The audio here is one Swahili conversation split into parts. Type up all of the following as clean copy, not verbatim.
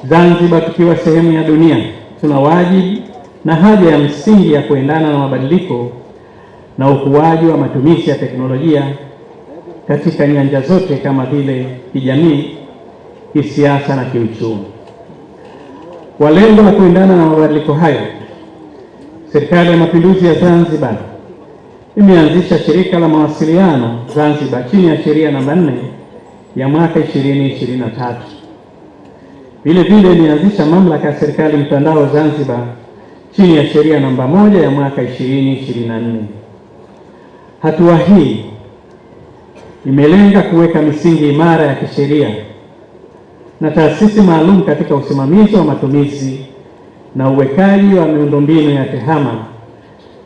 Zanzibar tukiwa sehemu ya dunia, tuna wajibu na haja ya msingi ya kuendana na mabadiliko na ukuaji wa matumizi ya teknolojia katika nyanja zote kama vile kijamii, kisiasa na kiuchumi. Kwa lengo la kuendana na mabadiliko hayo, Serikali ya Mapinduzi ya Zanzibar imeanzisha Shirika la Mawasiliano Zanzibar chini ya Sheria namba 4 ya mwaka 2023. Vile vile imeanzisha Mamlaka ya Serikali Mtandao Zanzibar chini ya Sheria namba 1 ya mwaka 2024. Hatua hii imelenga kuweka misingi imara ya kisheria na taasisi maalum katika usimamizi wa matumizi na uwekaji wa miundombinu ya TEHAMA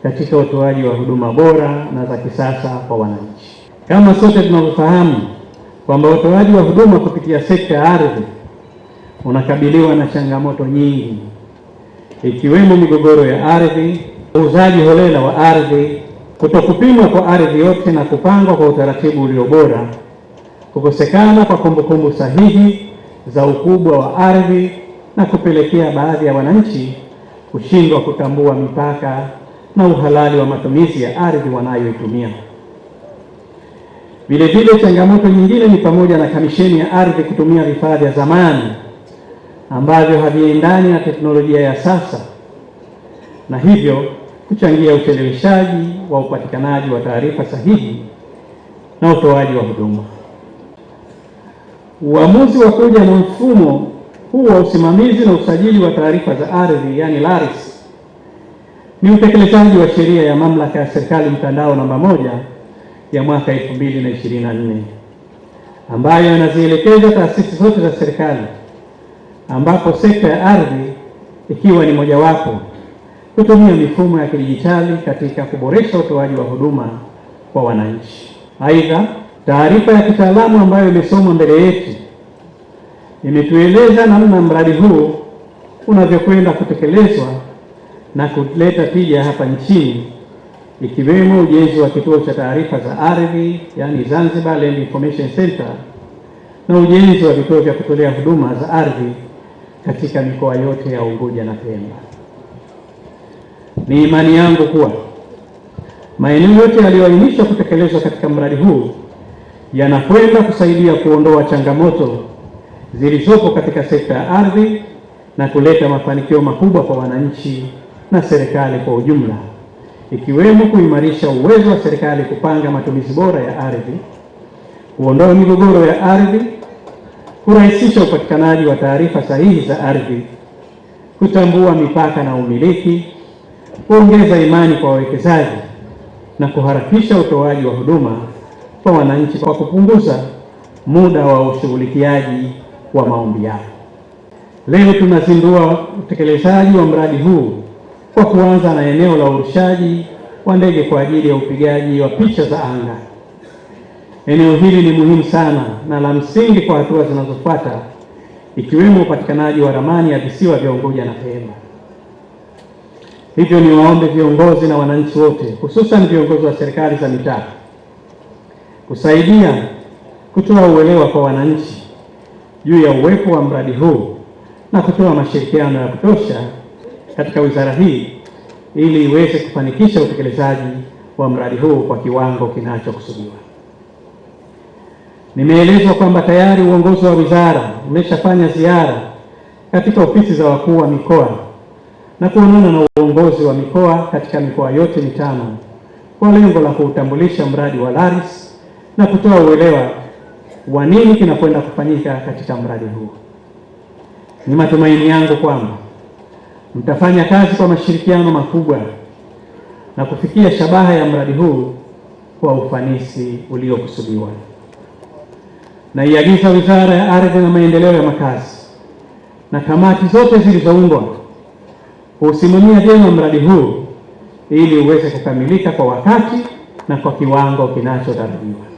katika utoaji wa huduma bora na za kisasa kwa wananchi. Kama sote tunavyofahamu kwamba utoaji wa huduma kupitia sekta ya ardhi unakabiliwa na changamoto nyingi, ikiwemo migogoro ya ardhi, uuzaji holela wa ardhi, kutokupimwa kwa ardhi yote na kupangwa kwa utaratibu ulio bora, kukosekana kwa kumbukumbu sahihi za ukubwa wa ardhi na kupelekea baadhi ya wananchi kushindwa kutambua mipaka na uhalali wa matumizi ya ardhi wanayoitumia. Vile vile changamoto nyingine ni pamoja na kamisheni ya ardhi kutumia vifaa vya zamani ambavyo haviendani na teknolojia ya sasa na hivyo kuchangia ucheleweshaji wa upatikanaji wa taarifa sahihi na utoaji wa huduma. Uamuzi wa kuja na mfumo huu wa usimamizi na usajili wa taarifa za ardhi, yani LARIS, ni utekelezaji wa sheria ya Mamlaka ya Serikali Mtandao namba 1 ya mwaka 2024 ambayo inazielekeza taasisi zote za serikali, ambapo sekta ya ardhi ikiwa ni mojawapo, kutumia mifumo ya kidijitali katika kuboresha utoaji wa huduma kwa wananchi. Aidha, taarifa ya kitaalamu ambayo imesomwa mbele yetu imetueleza namna mradi huu unavyokwenda kutekelezwa na kuleta tija hapa nchini, ikiwemo ujenzi wa kituo cha taarifa za ardhi, yani Zanzibar Land Information Center, na ujenzi wa vituo vya kutolea huduma za ardhi katika mikoa yote ya Unguja na Pemba. Ni imani yangu kuwa maeneo yote yaliyoainishwa kutekelezwa katika mradi huu yanakwenda kusaidia kuondoa changamoto zilizopo katika sekta ya ardhi na kuleta mafanikio makubwa kwa wananchi na serikali kwa ujumla, ikiwemo kuimarisha uwezo wa serikali kupanga matumizi bora ya ardhi, kuondoa migogoro ya ardhi, kurahisisha upatikanaji wa taarifa sahihi za ardhi, kutambua mipaka na umiliki, kuongeza imani kwa wawekezaji na kuharakisha utoaji wa huduma kwa wananchi kwa kupunguza muda wa ushughulikiaji wa maombi yao. Leo tunazindua utekelezaji wa mradi huu kwa kuanza na eneo la urushaji wa ndege kwa ajili ya upigaji wa picha za anga. Eneo hili ni muhimu sana na la msingi kwa hatua zinazofuata, ikiwemo upatikanaji wa ramani ya visiwa vya Unguja na Pemba. Hivyo niwaombe viongozi na wananchi wote, hususan viongozi wa serikali za mitaa, kusaidia kutoa uelewa kwa wananchi juu ya uwepo wa mradi huu na kutoa mashirikiano ya kutosha katika wizara hii ili iweze kufanikisha utekelezaji wa mradi huu kwa kiwango kinachokusudiwa. Nimeelezwa kwamba tayari uongozi wa wizara umeshafanya ziara katika ofisi za wakuu wa mikoa na kuonana na uongozi wa mikoa katika mikoa yote mitano kwa lengo la kuutambulisha mradi wa LARIS na kutoa uelewa wa nini kinakwenda kufanyika katika mradi huu. Ni matumaini yangu kwamba mtafanya kazi kwa mashirikiano makubwa na kufikia shabaha ya mradi huu kwa ufanisi uliokusudiwa. Naiagiza Wizara ya Ardhi na Maendeleo ya Makazi na kamati zote zilizoundwa kuusimamia vyema mradi huu ili uweze kukamilika kwa wakati na kwa kiwango kinachotarajiwa.